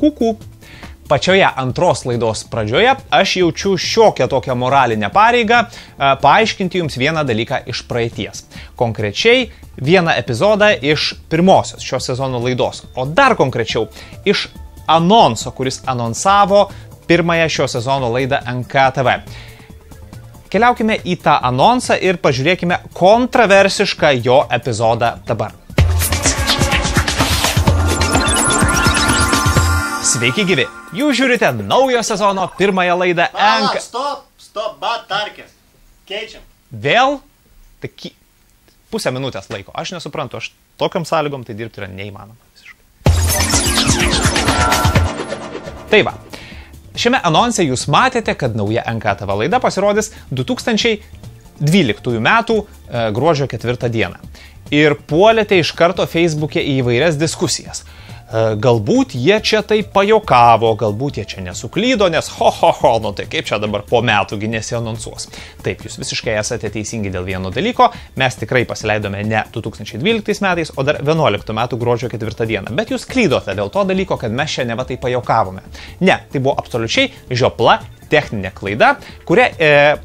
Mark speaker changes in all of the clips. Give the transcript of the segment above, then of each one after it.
Speaker 1: kuku. Pačioje antros laidos pradžioje aš jaučiu šiokią tokią moralinę pareigą paaiškinti jums vieną dalyką iš praeities. Konkrečiai vieną epizodą iš pirmosios šio sezono laidos, o dar konkrečiau iš anonso, kuris anonsavo pirmąją šio sezono laidą NKTV. Keliaukime į tą anonsą ir pažiūrėkime kontroversišką jo epizodą dabar. Sveiki gyvi! Jūs žiūrite naujo sezono pirmąją laidą
Speaker 2: Stop, tarkės. Keičiam.
Speaker 1: Vėl? Tai pusę minutės laiko. Aš nesuprantu, aš tokiam sąlygom tai dirbti yra neįmanoma visiškai. Tai va. Šiame anonse jūs matėte, kad nauja NKTV laida pasirodys 2012 metų gruodžio 4 dieną. Ir puolėte iš karto Facebook'e į įvairias diskusijas. Galbūt jie čia tai pajokavo, galbūt jie čia nesuklydo, nes nu tai kaip čia dabar po metų nesianonsuos. Taip, jūs visiškai esate teisingi dėl vieno dalyko, mes tikrai pasileidome ne 2012 metais, o dar 2011 metų gruodžio 4 dieną. Bet jūs klydote dėl to dalyko, kad mes čia neva tai pajokavome. Ne, tai buvo absoliučiai žiopla techninė klaida, kurią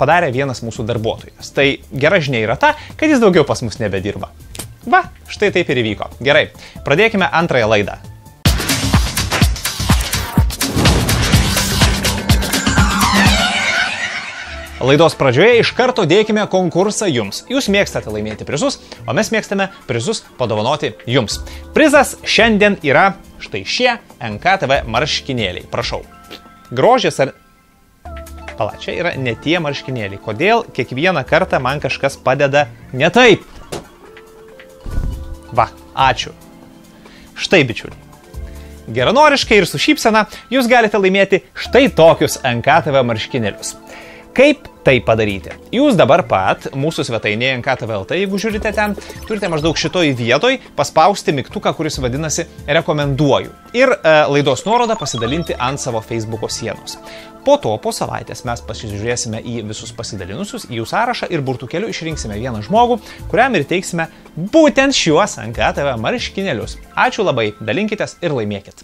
Speaker 1: padarė vienas mūsų darbuotojas. Tai gera žinia yra ta, kad jis daugiau pas mus nebedirba. Va, štai taip ir įvyko. Gerai, pradėkime antrąją laidą. Laidos pradžioje iš karto dėkime konkursą jums. Jūs mėgstate laimėti prizus, o mes mėgstame prizus padovanoti jums. Prizas šiandien yra štai šie NKTV marškinėliai. Prašau. Grožis ar... Pala, čia yra ne tie marškinėliai. Kodėl kiekvieną kartą man kažkas padeda ne taip? Va, ačiū. Štai, bičiuliai. Geranoriškai ir su šypsena jūs galite laimėti štai tokius NKTV marškinėlius. Kaip tai padaryti? Jūs dabar pat mūsų svetainėje NKTV.lt, jeigu žiūrite ten, turite maždaug šitoj vietoj paspausti mygtuką, kuris vadinasi rekomenduoju. Ir laidos nuorodą pasidalinti ant savo Facebook'o sienos. Po to, po savaitės mes pasižiūrėsime į visus pasidalinusius, į jų sąrašą ir burtų keliu išrinksime vieną žmogų, kuriam ir teiksime būtent šiuos NKTV marškinėlius. Ačiū labai, dalinkitės ir laimėkit.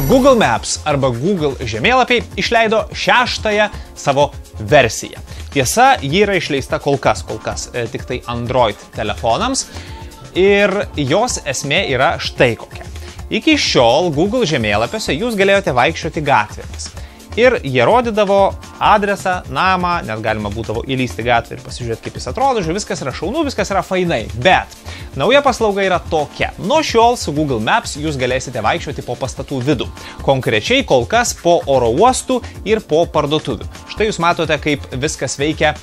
Speaker 1: Google Maps arba Google žemėlapiai išleido 6-ąją savo versiją. Tiesa, ji yra išleista kol kas tik tai Android telefonams ir jos esmė yra štai kokia. Iki šiol Google žemėlapiuose jūs galėjote vaikščioti gatvėmis. Ir jie rodydavo adresą, namą, net galima būdavo įlysti gatvę ir pasižiūrėti, kaip jis atrodo, viskas yra šaunu, viskas yra fainai. Bet nauja paslauga yra tokia. Nuo šiol su Google Maps jūs galėsite vaikščioti po pastatų vidų. Konkrečiai kol kas po oro uostų ir po parduotuvių. Štai jūs matote, kaip viskas veikia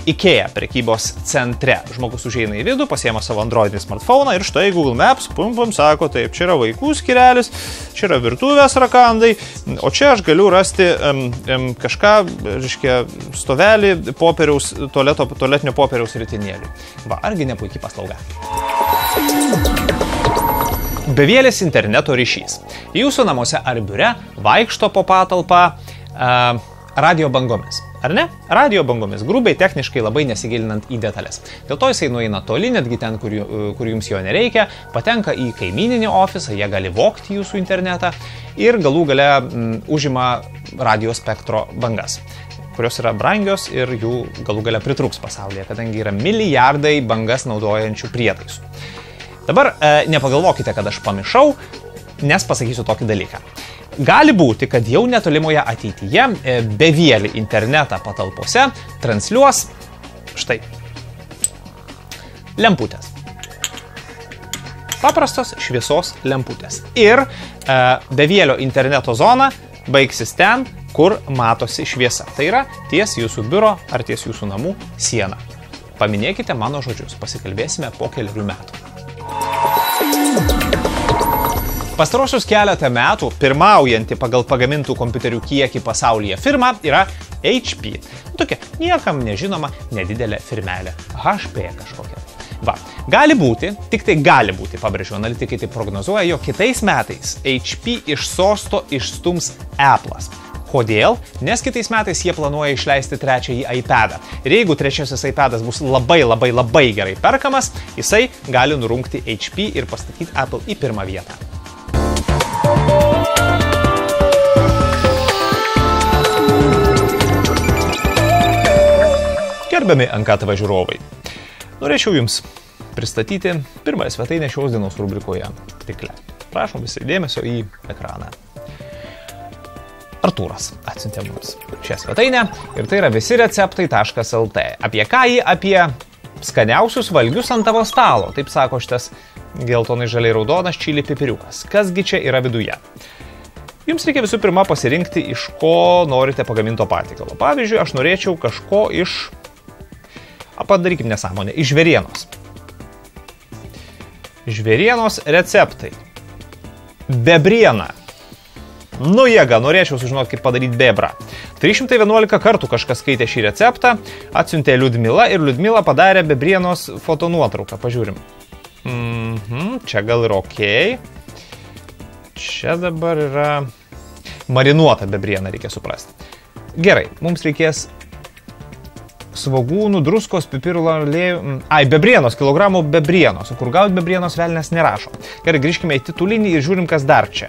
Speaker 1: IKEA prekybos centre. Žmogus užeina į vidų, pasiema savo androidinį smartphone'ą ir štai Google Maps, sako, taip, čia yra vaikų skirelis, čia yra virtuvės rakandai, o čia aš galiu rasti kažką, reiškia, stovelį popieriaus, tualetinio popieriaus ritinėlį. Va, argi ne puikiai paslauga. Bevėlis interneto ryšys. Jūsų namuose ar biure vaikšto po patalpą radio bangomis. Ar ne? Radio bangomis, grubiai techniškai labai nesigilinant į detalės. Dėl to jisai nueina toli, netgi ten, kur jums jo nereikia, patenka į kaimyninį ofisą, jie gali vogti jūsų internetą ir galų gale užima radio spektro bangas, kurios yra brangios ir jų galų gale pritrūks pasaulyje, kadangi yra milijardai bangas naudojančių prietaisų. Dabar nepagalvokite, kad aš pamišau, nes pasakysiu tokį dalyką. Gali būti, kad jau netolimoje ateityje bevėlį internetą patalpose transliuos štai lemputės. Paprastos šviesos lemputės. Ir bevėlio interneto zona baigsis ten, kur matosi šviesa. Tai yra ties jūsų biuro ar ties jūsų namų siena. Paminėkite mano žodžius, pasikalbėsime po kelių metų. Pastarosius keletą metų pirmaujanti pagal pagamintų kompiuterių kiekį pasaulyje firma yra HP. Tokia niekam nežinoma nedidelė firmelė. HP kažkokia. Va, gali būti, tik tai gali būti, pabrėžiu, analitikai tai prognozuoja, jog kitais metais HP iš sosto išstums Apple'as. Kodėl? Nes kitais metais jie planuoja išleisti trečiąjį iPadą. Ir jeigu trečiasis iPadas bus labai gerai perkamas, jisai gali nurungti HP ir pastatyti Apple į pirmą vietą. Gerbiami NKTV žiūrovai, norėčiau Jums pristatyti pirmąją svetainę šios dienos rubrikoje Tikle. Prašom visi dėmesio į ekraną. Artūras atsiuntė mums šią svetainę ir tai yra visireceptai.lt. Apie ką jį? Apie skaniausius valgius ant tavo stalo. Taip sako šitas geltonai žaliai raudonas čili pipiriukas. Kasgi čia yra viduje? Jums reikia visų pirma pasirinkti, iš ko norite pagaminto patiekalo. Pavyzdžiui, aš norėčiau kažko iš... Padarykim nesąmonę. Iš žvėrienos. Žvėrienos receptai. Bebriena. Nu jėga, norėčiau sužinoti, kaip padaryti bebrą. 311 kartų kažkas skaitė šį receptą, atsiuntė Liudmila ir Liudmila padarė bebrienos fotonuotrauką. Pažiūrim. Čia gal ir okei. Čia dabar yra marinuota bebriena, reikia suprasti. Gerai, mums reikės svogūnų, druskos, pipirų aliejų. Bebrienos, kilogramų bebrienos. O kur gauti bebrienos velnės nerašo. Gerai, grįžkime į titulinį ir žiūrim, kas dar čia.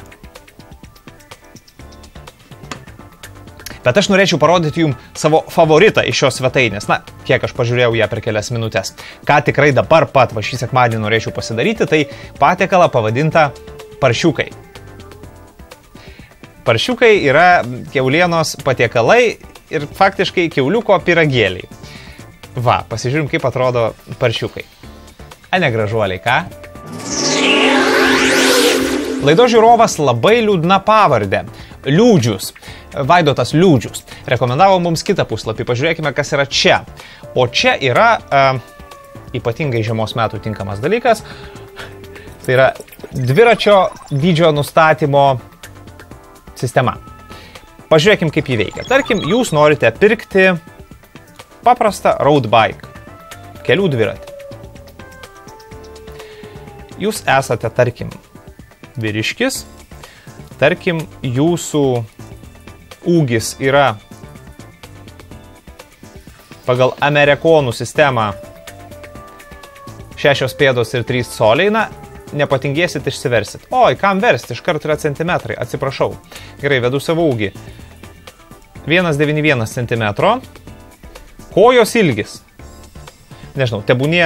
Speaker 1: Bet aš norėčiau parodyti jums savo favoritą iš šios svetainės. Na, kiek aš pažiūrėjau ją per kelias minutės. Ką tikrai dabar pat va šį sekmadienį norėčiau pasidaryti, tai patiekalą pavadintą paršiukai. Paršiukai yra kiaulienos patiekalai ir faktiškai kiauliuko pyragėliai. Va, pasižiūrim, kaip atrodo paršiukai. A ne gražuoliai, ką? Laidos žiūrovas labai liūdna pavardė. Liūdžius. Vaidotas Liūdžius. Rekomendavo mums kitą puslapį. Pažiūrėkime, kas yra čia. O čia yra ypatingai žiemos metų tinkamas dalykas. Tai yra dviračio dydžio nustatymo sistema. Pažiūrėkim, kaip jį veikia. Tarkim, jūs norite pirkti paprastą road bike. Kelių dviratį. Jūs esate, tarkim, vyriškis. Tarkim, jūsų ūgis yra pagal amerikonų sistemą 6 pėdos ir 3 coliai. Na, nepatingėsit, išsiversit. Oi, kam versti? Iškart yra centimetrai. Atsiprašau. Gerai, vedu savo ūgį. 1,91 cm. Kojos ilgis. Nežinau, tebūnie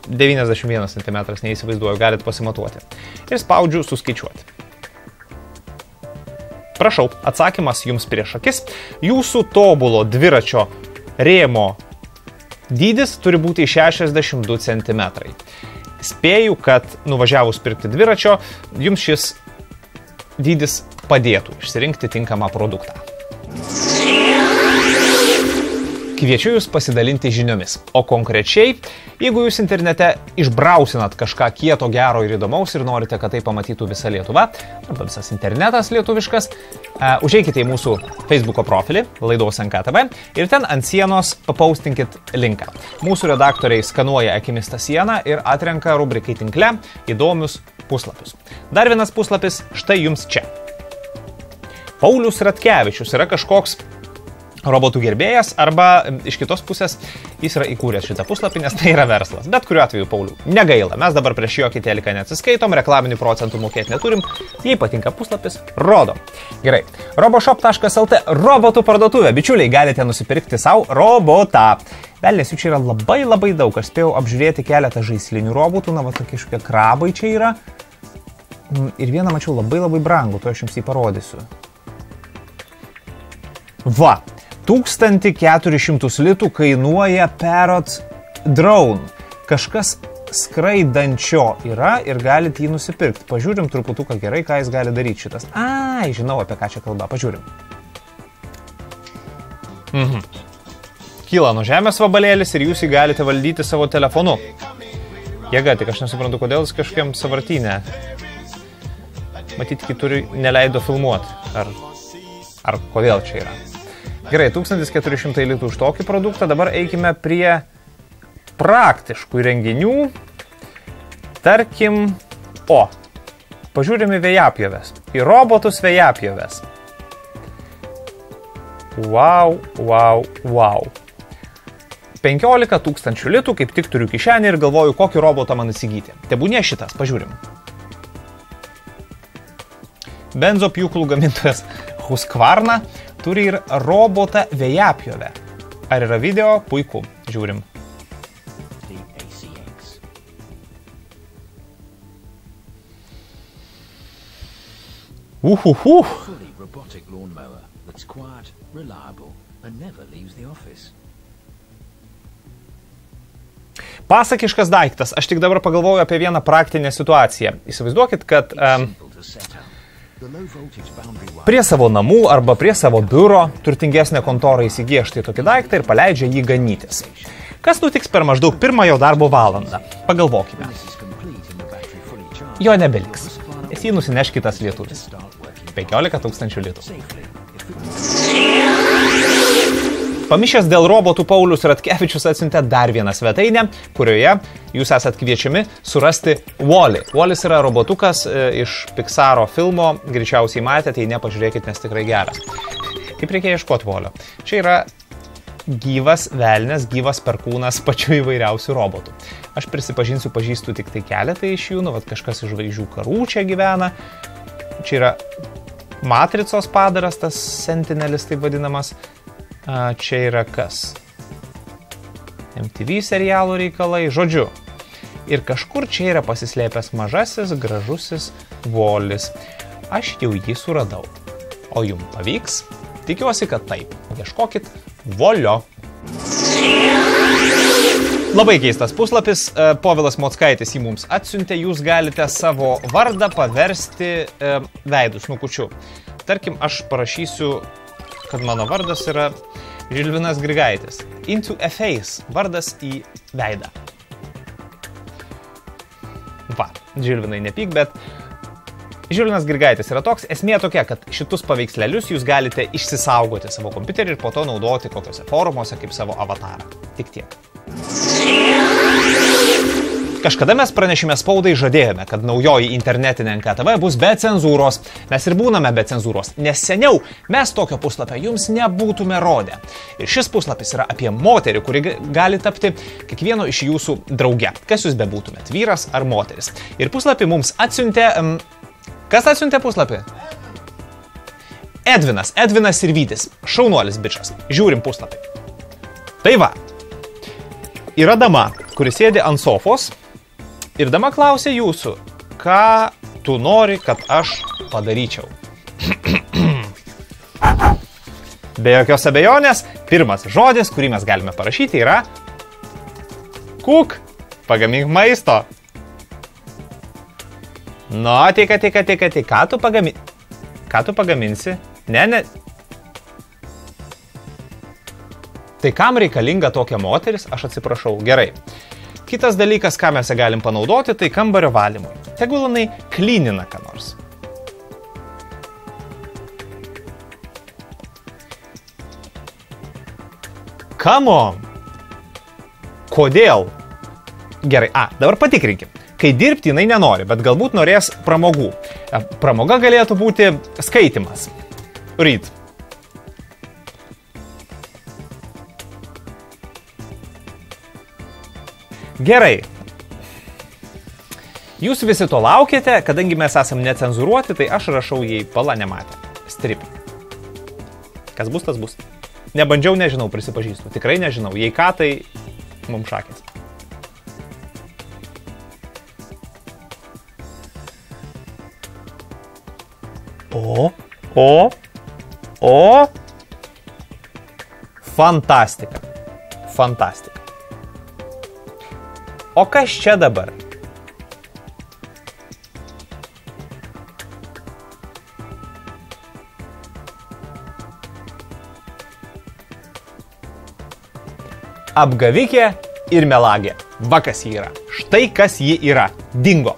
Speaker 1: 91 cm, neįsivaizduoju, galit pasimatuoti. Ir spaudžiu suskaičiuoti. Prašau, atsakymas jums prieš akis. Jūsų tobulo dviračio rėmo dydis turi būti 62 cm. Spėju, kad nuvažiavus pirkti dviračio, jums šis dydis padėtų išsirinkti tinkamą produktą. Kviečiu jūs pasidalinti žiniomis. O konkrečiai, jeigu jūs internete išbrausinat kažką kieto, gero ir įdomaus ir norite, kad tai pamatytų visa Lietuva, arba visas internetas lietuviškas, užeikite į mūsų Facebooko profilį, laidos NKTV, ir ten ant sienos papaustinkit linką. Mūsų redaktoriai skanuoja akimis tą sieną ir atrenka rubrikai tinkle įdomius puslapius. Dar vienas puslapis štai jums čia. Paulius Ratkevičius yra kažkoks robotų gerbėjas, arba iš kitos pusės jis yra įkūręs šitą puslapį, nes tai yra verslas. Bet kuriuo atveju, Paulių, negaila. Mes dabar prieš jokį teliką neatsiskaitom, reklaminių procentų mokėti neturim. Jei patinka puslapis, rodom. Gerai. Roboshop.lt robotų parduotuvė. Bičiuliai, galite nusipirkti savo robotą. Velnės, jų čia yra labai daug. Aš spėjau apžiūrėti keletą žaislinių robotų. Na, va, tokie kažkokie krabai čia yra. Ir vieną mačiau labai brangų. To aš jums jį parodysiu. Va. 1400 litų kainuoja Parrot Drone. Kažkas skraidančio yra ir galite jį nusipirkti. Pažiūrim truputuką gerai, ką jis gali daryti šitas. Ai, žinau, apie ką čia kalba. Pažiūrim. Kyla nuo žemės vabalėlis ir jūs jį galite valdyti savo telefonu. Jėga, tik aš nesuprantu, kodėl jis kažkiam savartynė. Matyt, kituri neleido filmuoti. Ar kodėl čia yra. Gerai, 1400 litų už tokį produktą. Dabar eikime prie praktiškų įrenginių. Tarkim, pažiūrime vėjapjovės. Į robotus vėjapjovės. Wow. 15 000 litų, kaip tik turiu kišenį ir galvoju, kokį robotą man įsigyti. Tebūnie šitas, pažiūrim. Benzo pjūklų gamintojas Husqvarna turi ir robotą vėjapjovę. Ar yra video? Puiku. Žiūrim.
Speaker 3: Fully robotic lawnmower that's quiet, reliable, and never leaves the office.
Speaker 1: Pasakiškas daiktas. Aš tik dabar pagalvoju apie vieną praktinę situaciją. Įsivaizduokit, kad prie savo namų arba prie savo biuro turtingesnė kontora įsigyja štai tokį daiktą ir paleidžia jį ganytis. Kas nutiks per maždaug pirmąją darbo valandą? Pagalvokime. Jo nebeliks. Nes jį nusineš kitas lietuvis. 15 000 litų. Pamišęs dėl robotų Paulius Ratkevičius atsiuntė dar vieną svetainę, kurioje jūs esat kviečiami surasti Wall-E. Wall-E'is yra robotukas iš Pixaro filmo, greičiausiai matėte, jei nepažiūrėkit, nes tikrai geras. Kaip reikia ieškoti Wall-E? Čia yra gyvas velnės, gyvas perkūnas pačių įvairiausių robotų. Aš prisipažinsiu, pažįstu tik tai keletą iš jų, kažkas iš žvaigždžių karų čia gyvena. Čia yra Matricos padaras, tas Sentinelis taip vadinamas. Čia yra kas? MTV serialų reikalai, žodžiu. Ir kažkur čia yra pasislėpęs mažasis, gražusis Wall-E'is. Aš jau jį suradau. O jums pavyks? Tikiuosi, kad taip. Ieškokit Volio. Labai keistas puslapis. Povilas Mockaitis jį mums atsiuntė. Jūs galite savo vardą paversti veidu, snukučiu. Tarkim, aš parašysiu, kad mano vardas yra Žilvinas Grigaitis. Into a face. Vardas į veidą. Va, Žilvinai nepyk, bet Žilvinas Grigaitis yra toks. Esmė tokia, kad šitus paveikslelius jūs galite išsisaugoti savo kompiuterį ir po to naudoti kokiuose forumuose kaip savo avatarą. Tik tiek. Kažkada mes pranešime spaudai žadėjome, kad naujoji internetinė NKTV bus be cenzūros. Mes ir būname be cenzūros, nes seniau mes tokio puslapio jums nebūtume rodę. Ir šis puslapis yra apie moterį, kuri gali tapti kiekvieno iš jūsų drauge. Kas jūs bebūtumėt, vyras ar moteris. Ir puslapį mums atsiuntė... Kas atsiuntė puslapį? Edvinas Sirvytis. Šaunuolis bičas. Žiūrim puslapį. Tai va. Yra dama, kuri sėdi ant sofos. Ir dama klausė jūsų, ką tu nori, kad aš padaryčiau. Be jokios abejonės, pirmas žodis, kurį mes galime parašyti, yra Kuk, pagamink maisto. Nu, tik, ką tu pagaminsi? Ne. Tai kam reikalinga tokia moteris, aš atsiprašau, gerai. Kitas dalykas, ką mes galim panaudoti, tai kambario valymui. Tegul jinai klinina ką nors. Come on. Kodėl? Gerai, dabar patikrinkim. Kai dirbti jinai nenori, bet galbūt norės pramogų. Pramoga galėtų būti skaitimas. Read. Gerai. Jūs visi to laukite, kadangi mes esam necenzuruoti, tai aš rašau, jei pala nematė. Strip. Kas bus, tas bus. Nebandžiau, nežinau, prisipažįstu. Tikrai nežinau. Jei ką, tai mums šakės. O. Fantastika. Fantastika. O kas čia dabar? Apgavikė ir melagė. Va kas ji yra. Štai kas ji yra. Dingo.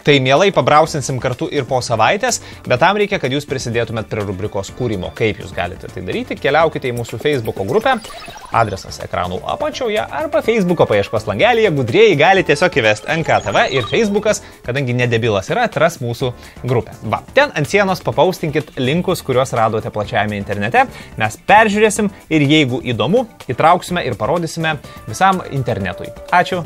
Speaker 1: tai mielai pabrausinsim kartu ir po savaitės, bet tam reikia, kad jūs prisidėtumėt prie rubrikos kūrimo. Kaip jūs galite tai daryti? Keliaukite į mūsų Facebooko grupę, adresas ekranų apačioje, arba Facebooko paieškos langelėje, gudrieji gali tiesiog įvesti NKTV ir Facebookas, kadangi nedebilas yra, atras mūsų grupę. Va, ten ant sienos papaustinkit linkus, kuriuos radote plačiajame internete, mes peržiūrėsim ir jeigu įdomu, įtrauksime ir parodysime visam internetui. Ačiū.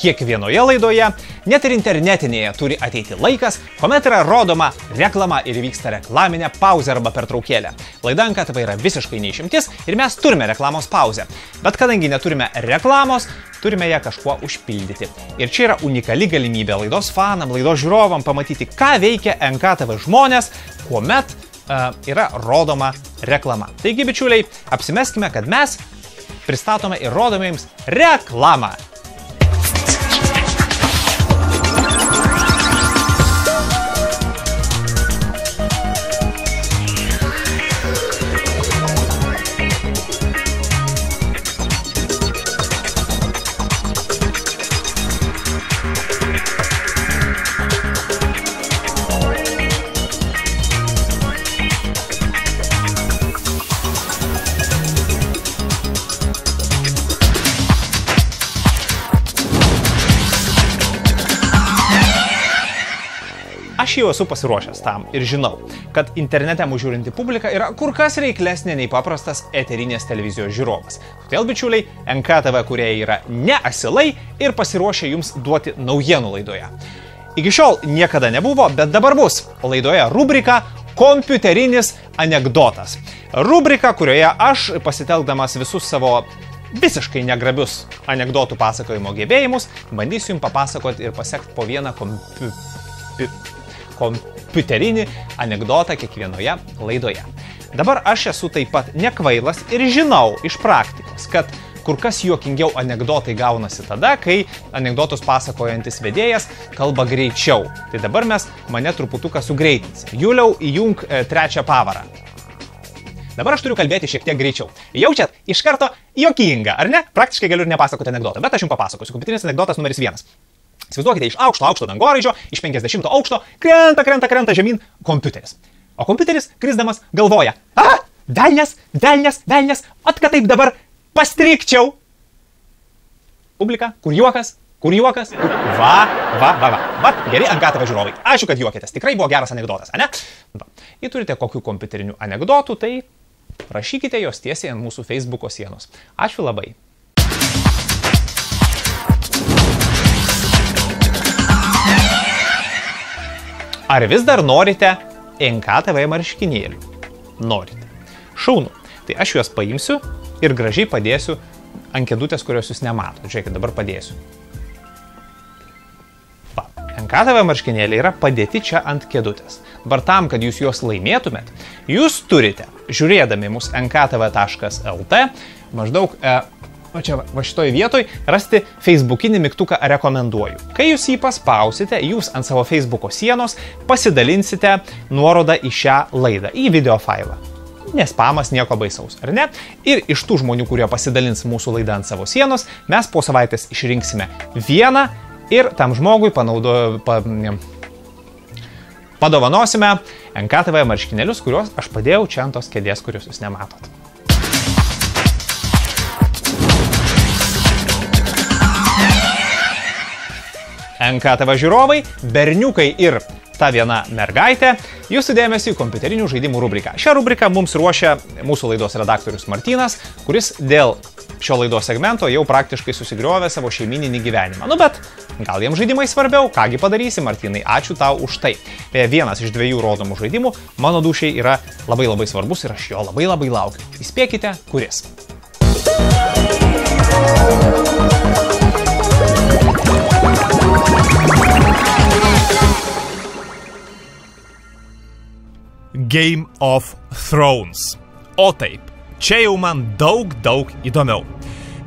Speaker 1: Kiekvienoje laidoje, net ir internetinėje, turi ateiti laikas, kuomet yra rodoma reklama ir vyksta reklaminė pauzė arba pertraukėlė. Laida NKTV yra visiškai neišimtis ir mes turime reklamos pauzę. Bet kadangi neturime reklamos, turime ją kažkuo užpildyti. Ir čia yra unikali galimybė laidos fanam, laidos žiūrovam pamatyti, ką veikia NKTV žmonės, kuomet yra rodoma reklama. Taigi, bičiuliai, apsimeskime, kad mes pristatome ir rodome jums reklamą. Aš jau esu pasiruošęs tam ir žinau, kad internete mūsų žiūrinti publika yra kur kas reiklesnė nei paprastas eterinės televizijos žiūrovas. Todėl, bičiuliai, NKTV kūrėjai yra ne asilai ir pasiruošę jums duoti naujienų laidoje. Iki šiol niekada nebuvo, bet dabar bus laidoje rubrika Kompiuterinis anekdotas. Rubrika, kurioje aš, pasitelkdamas visus savo visiškai negrabius anekdotų pasakojimo gebėjimus, bandysiu jums papasakoti ir pasekti po vieną kompiuterinį anekdotą kiekvienoje laidoje. Dabar aš esu taip pat nekvailas ir žinau iš praktikos, kad kur kas juokingiau anekdotai gaunasi tada, kai anekdotus pasakojantis vedėjas kalba greičiau. Tai dabar mes mane truputuką sugreitinsim. Juliau, įjunk trečią pavarą. Dabar aš turiu kalbėti šiek tiek greičiau. Jaučiat? Iš karto juokinga, ar ne? Praktiškai galiu ir nepasakoti anekdotą, bet aš jums papasakosiu. Kompiuterinis anekdotas numeris 1. Įsivaizduokite, iš aukšto dangoraižio, iš 50 aukšto, krenta žemyn kompiuteris. O kompiuteris, krisdamas, galvoja, velnias, ot kad taip dabar pastrikčiau. Publika, kur juokas? Va, geri NKTV žiūrovai. Ačiū, kad juokėtės. Tikrai buvo geras anekdotas, ane? Va. Jei turite kokių kompiuterinių anekdotų, tai rašykite jos tiesiai ant mūsų Facebooko sienos. Ačiū labai. Ar vis dar norite NKTV marškinėlių? Norite. Šaunu. Tai aš juos paimsiu ir gražiai padėsiu ant kėdutės, kurios jūs nematot. Žiūrėkit, dabar padėsiu. Va, NKTV marškinėliai yra padėti čia ant kėdutės. Dabar tam, kad jūs juos laimėtumėt, jūs turite, žiūrėdami mus nktv.lt, maždaug va šitoj vietoj rasti Facebookinį mygtuką rekomenduoju. Kai jūs jį paspausite, jūs ant savo Facebooko sienos pasidalinsite nuorodą į šią laidą, į video failą. Nespamas, nieko baisaus, ar ne? Ir iš tų žmonių, kurie pasidalins mūsų laidą ant savo sienos, mes po savaitės išrinksime vieną ir tam žmogui padovanosime NKTV marškinėlius, kuriuos aš padėjau čia ant tos kėdės, kuriuos jūs nematot. NKTV žiūrovai, berniukai ir ta viena mergaitė, jūsų dėmesį į kompiuterinių žaidimų rubriką. Šią rubriką mums ruošia mūsų laidos redaktorius Martynas, kuris dėl šio laidos segmento jau praktiškai susigriovė savo šeimininį gyvenimą. Nu bet, gal jiems žaidimai svarbiau, kągi padarysi, Martynai, ačiū tau už tai. Vienas iš 2 rodomų žaidimų mano dūšiai yra labai svarbus ir aš jo labai laukiu. Įspėkite, kuris. Game of Thrones. O taip, čia jau man daug įdomiau.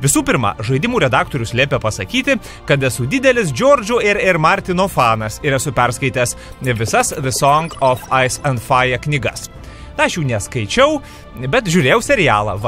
Speaker 1: Visų pirma, žaidimų redaktorius liepia pasakyti, kad esu didelis George'o ir Martino fanas ir esu perskaitęs visas The Song of Ice and Fire knygas. Aš jų neskaičiau, bet žiūrėjau serialą.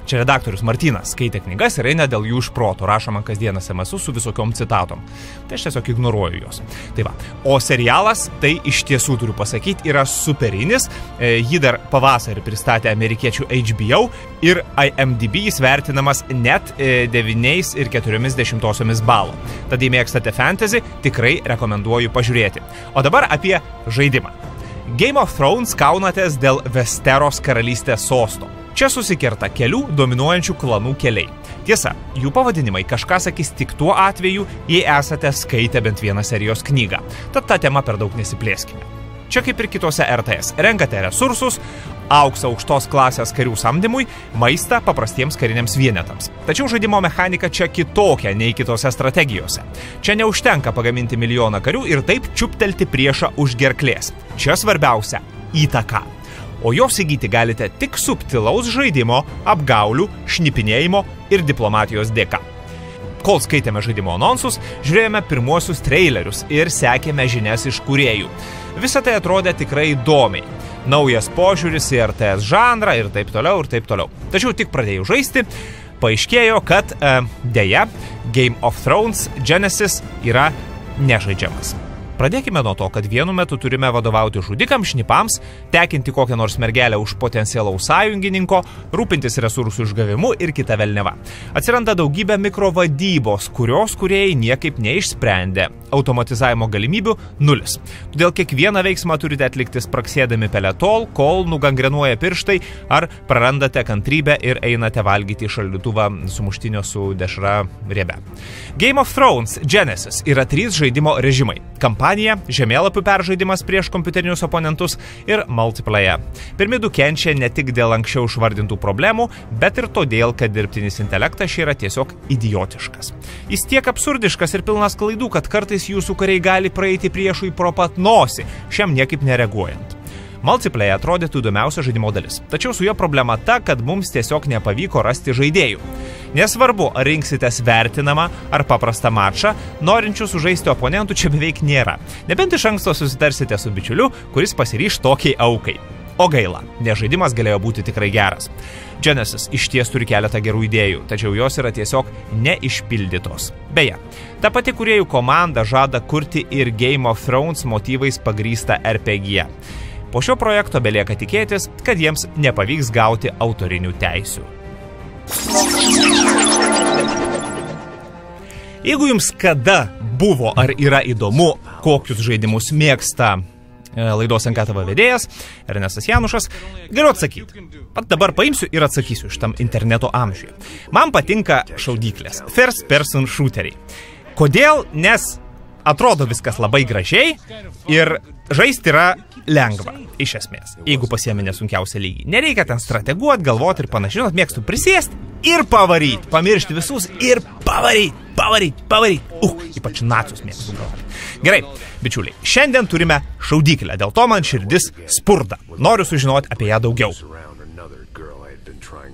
Speaker 4: Čia redaktorius Martynas skaitė knygas ir eina dėl jų iš proto, rašo man kasdieną SMS su visokiom citatom. Tai aš tiesiog ignoruoju jos. Tai va. O serialas, tai iš tiesų turiu pasakyti, yra superinis. Jį dar pavasarį pristatė amerikiečių HBO ir IMDb jis vertinamas net 9,4 balo. Tad jei mėgstate fantasy, tikrai rekomenduoju pažiūrėti. O dabar apie žaidimą. Game of Thrones kaunatės dėl Westeros karalystės sosto. Čia susikerta kelių dominuojančių klanų keliai. Tiesa, jų pavadinimai kažką sakys tik tuo atveju, jei esate skaitę bent vieną serijos knygą. Tad tą temą per daug nesiplėskime. Čia kaip ir kitose RTS. Renkate resursus, auksą aukštos klasės karių samdymui, maistą paprastiems kariniams vienetams. Tačiau žaidimo mechanika čia kitokia nei kitose strategijose. Čia neužtenka pagaminti milijoną karių ir taip čiuptelti priešą už gerklės. Čia svarbiausia – įtaka. O jos įgyti galite tik subtilaus žaidimo, apgaulių, šnipinėjimo ir diplomatijos dėka. Kol skaitėme žaidimo anonsus, žiūrėjome pirmuosius trailerius ir sekėme žinias iš kūrėjų. Visą tai atrodė tikrai įdomiai. Naujas požiūris į RTS žanrą ir taip toliau ir taip toliau. Tačiau tik pradėjau žaisti, paaiškėjo, kad deja, Game of Thrones Genesis yra nežaidžiamas. Pradėkime nuo to, kad vienu metu turime vadovauti žudikams, šnipams, tekinti kokią nors mergelę už potencialaus sąjungininko, rūpintis resursų išgavimu ir kita velneva. Atsiranda daugybė mikrovadybos, kurios kūrėjai niekaip neišsprendė. Automatizavimo galimybių nulis. Todėl kiekvieną veiksmą turite atlikti spraksėdami pele tol, kol nugangrenuoja pirštai ar prarandate kantrybę ir einate valgyti šaldytuvą sumuštinio su dešra riebe. Game of Thrones Genesis yra 3 žaidimo režimai. Kampanija, žemėlapių peržaidimas prieš kompiuterinius oponentus ir multiplayer. Pirmi du kenčia ne tik dėl anksčiau išvardintų problemų, bet ir todėl, kad dirbtinis intelektas čia yra tiesiog idiotiškas. Jis tiek absurdiškas ir pilnas klaidų, kad kartais jūsų kariai gali praeiti priešui pro pat nosį, šiam niekaip nereaguojant. Multiplayer atrodytų įdomiausia žaidimo dalis. Tačiau su jo problema ta, kad mums tiesiog nepavyko rasti žaidėjų. Nesvarbu, ar rinksitės vertinamą ar paprastą mačą, norinčių sužaisti oponentų čia beveik nėra. Nebent iš anksto susitarsite su bičiuliu, kuris pasiryš tokiai aukai. O gaila, nes žaidimas galėjo būti tikrai geras. Genesis išties turi keletą gerų idėjų, tačiau jos yra tiesiog neišpildytos. Beje, ta pati kūrėjų komanda žada kurti ir Game of Thrones motyvais pagrįstą RPG. Po šio projekto belieka tikėtis, kad jiems nepavyks gauti autorinių teisių. Jeigu jums kada buvo ar yra įdomu, kokius žaidimus mėgsta laidos NKTV vedėjas Ernestas Janušas, galiu atsakyti. Pat dabar paimsiu ir atsakysiu šitam interneto amžiuje. Man patinka šaudyklės, first person shooteriai. Kodėl? Nes atrodo viskas labai gražiai ir žaisti yra lengva, iš esmės, jeigu pasiemi nesunkiausią lygį. Nereikia ten strateguoti, galvoti ir panašiai, mėgstu prisėsti ir pavaryti, pamiršti visus ir pavaryti. Ypač nacius mėgstu galvoti. Gerai, bičiuliai, šiandien turime šaudyklę, dėl to man širdis spurda. Noriu sužinoti apie ją daugiau.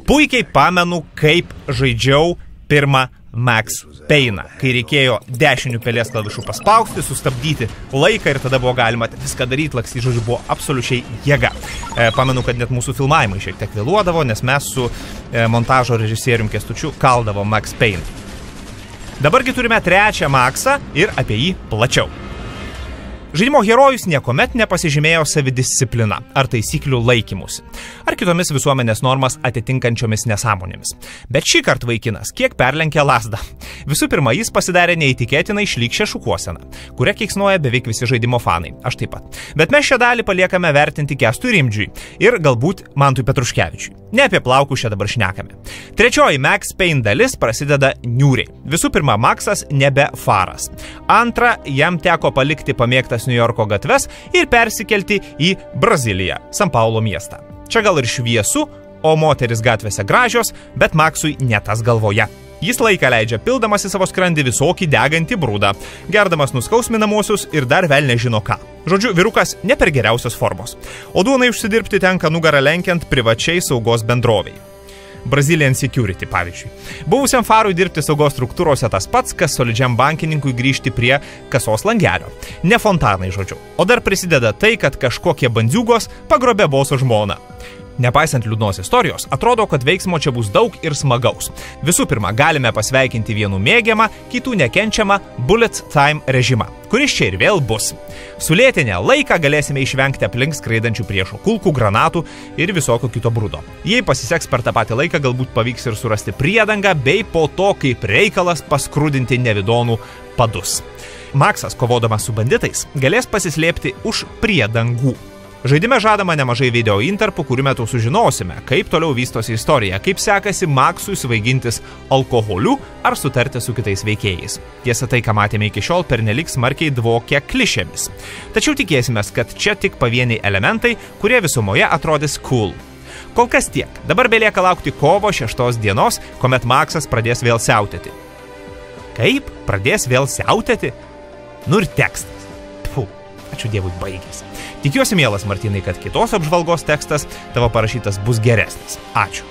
Speaker 4: Puikiai pamenu, kaip žaidžiau pirmą Max Payne'ą, kai reikėjo dešinių pelės klavišų paspausti, sustabdyti laiką ir tada buvo galima viską daryti, lakstyti, žodžiu, buvo absoliučiai jėga. Pamenu, kad net mūsų filmavimai šiek tiek vėluodavo, nes mes su montažo režisierium Kęstučiu kaldavom Max Payne. Dabargi turime trečią Maxą ir apie jį plačiau. Žaidimo herojus niekuomet nepasižymėjo savidisciplina ar taisyklių laikymusi, ar kitomis visuomenės normas atitinkančiomis nesąmonėmis. Bet šį kartą vaikinas kiek perlenkė lazdą. Visų pirma, jis pasidarė neįtikėtinai šlykščią šukuoseną, kurią keiksnoja beveik visi žaidimo fanai, aš taip pat. Bet mes šią dalį paliekame vertinti Kęstui Rimdžiui ir galbūt Mantui Petruškevičiui. Ne apie plaukus čia dabar šnekame. Trečioji Max Payne dalis prasideda niūriai. Visų pirma, Maxas nebe faras. Antra, jam teko palikti pamėgtas New Yorko gatves ir persikelti į Braziliją, San Paulo miestą. Čia gal ir šviesu, o moteris gatvėse gražios, bet Maxui ne tas galvoje. Jis laiką leidžia pildamas į savo skrandį visokį degantį brūdą, gerdamas nuskausminamosius ir dar vėl nežino ką. Žodžiu, vyrukas ne per geriausios formos. O duonai užsidirbti tenka nugarą lenkiant privačiai saugos bendroviai. Brazilian Security, pavyzdžiui. Buvusiam farui dirbti saugos struktūrose tas pats, kas solidžiam bankininkui grįžti prie kasos langelio. Ne fontanai, žodžiu. O dar prisideda tai, kad kažkokie bandziugos pagrobė boso žmoną. Nepaisant liūdnos istorijos, atrodo, kad veiksmo čia bus daug ir smagaus. Visų pirma, galime pasveikinti vienų mėgiamą, kitų nekenčiamą bullet time režimą, kuris čia ir vėl bus. Sulėtinę laiką galėsime išvengti aplink skraidančių priešo kulkų, granatų ir visokio kito brudo. Jei pasiseks per tą patį laiką, galbūt pavyks ir surasti priedangą, bei po to, kaip reikalas, paskrudinti nevidonų padus. Maksas, kovodamas su banditais, galės pasislėpti už priedangų. Žaidime žadama nemažai video intarpų, kurių metu sužinosime, kaip toliau vystosi istorija, kaip sekasi Maksui svaigintis alkoholiu ar sutarti su kitais veikėjais. Tiesa, tai, ką matėme iki šiol, pernelyg smarkiai dvokia klišėmis. Tačiau tikėsimės, kad čia tik pavieniai elementai, kurie visumoje atrodys cool. Kol kas tiek. Dabar belieka laukti kovo 6 dienos, kuomet Maksas pradės vėl siautėti. Kaip? Pradės vėl siautėti? Nu ir tekstas. Pfu, ačiū Dievui, baigėsi. Tikiuosi, mielas Martynai, kad kitos apžvalgos tekstas tavo parašytas bus geresnis. Ačiū.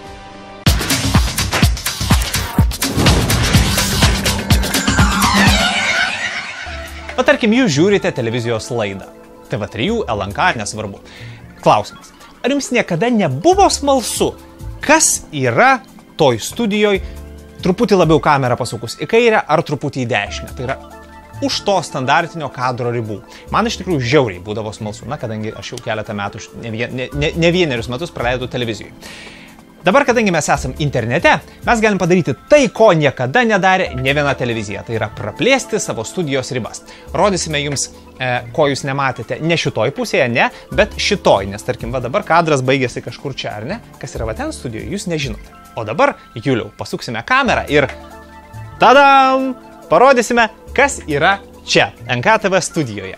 Speaker 1: O tarkim, jūs žiūrite televizijos laidą. TV3, LNK, nesvarbu. Klausimas. Ar jums niekada nebuvo smalsu, kas yra toj studijoje truputį labiau kamerą pasukus į kairę ar truputį į dešinę? Tai yra už to standartinio kadro ribų. Man iš tikrųjų žiauriai būdavo smalsu, kadangi aš jau keletą metų, ne vienerius metus praleidau televizijoje. Dabar, kadangi mes esam internete, mes galim padaryti tai, ko niekada nedarė ne viena televizija. Tai yra praplėsti savo studijos ribas. Rodysime jums, ko jūs nematėte, ne šitoj pusėje, ne, bet šitoj. Nes, tarkim, va dabar kadras baigėsi kažkur čia, ar ne? Kas yra va ten studijoje, jūs nežinote. O dabar, Juliau, pasuksime kamerą ir tadam! Parodysime, kas yra čia, NKTV studijoje.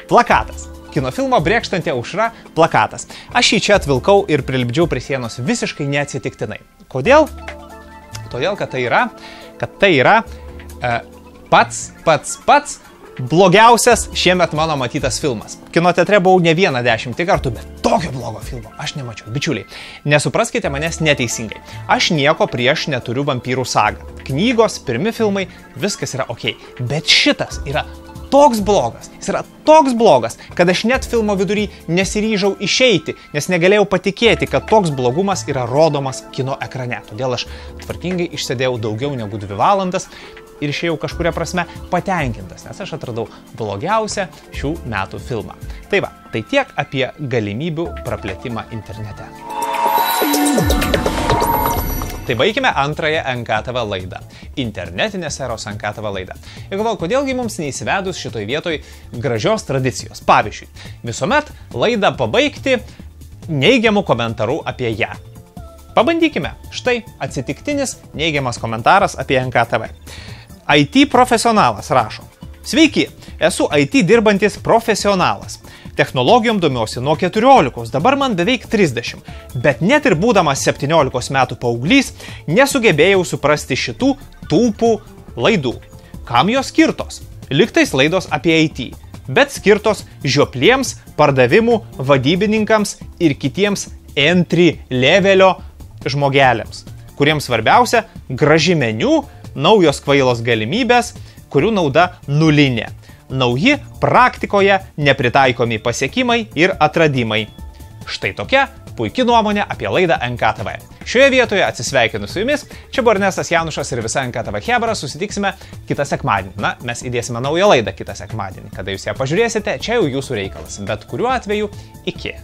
Speaker 1: Plakatas. Kinofilmo Brėkštanti aušra plakatas. Aš jį čia atvilkau ir prilipdžiau prie sienos visiškai neatsitiktinai. Kodėl? Todėl, kad tai yra pats blogiausias šiemet mano matytas filmas. Kino teatre buvau ne 10 kartų, bet tokio blogo filmo aš nemačiau. Bičiuliai, nesupraskite manęs neteisingai. Aš nieko prieš neturiu vampyrų sagą. Knygos, pirmi filmai, viskas yra ok. Bet šitas yra toks blogas, jis yra toks blogas, kad aš net filmo vidury nesiryžau išeiti, nes negalėjau patikėti, kad toks blogumas yra rodomas kino ekrane. Todėl aš tvarkingai išsėdėjau daugiau negu 2 valandas ir išėjau kažkuria prasme patenkintas, nes aš atradau blogiausią šių metų filmą. Tai va, tai tiek apie galimybių praplėtimą internete. Tai baigime antrąją NKTV laidą. Internetinės eros NKTV laidą. Ir galvoju, kodėlgi mums neįsivedus šitoj vietoj gražios tradicijos. Pavyzdžiui, visuomet laidą pabaigti neigiamų komentarų apie ją. Pabandykime. Štai atsitiktinis neigiamas komentaras apie NKTV. IT profesionalas rašo. Sveiki, esu IT dirbantis profesionalas. Technologijom domiuosi nuo 14, dabar man beveik 30. Bet net ir būdamas 17 metų paauglys, nesugebėjau suprasti šitų tūpų laidų. Kam jos skirtos? Liktais laidos apie IT, bet skirtos žiopliems, pardavimų, vadybininkams ir kitiems entry levelio žmogeliams, kuriems svarbiausia graži meniu, naujos kvailos galimybės, kurių nauda nulinė. Nauji praktikoje nepritaikomi pasiekimai ir atradimai. Štai tokia puikia nuomonė apie laidą NKTV. Šioje vietoje atsisveikinu su jumis. Čia buvo Ernestas Janušas ir visa NKTV chebra. Susitiksime kitą sekmadienį. Na, mes įdėsime naują laidą kitą sekmadienį. Kada jūs ją pažiūrėsite, čia jau jūsų reikalas. Bet kuriuo atveju iki.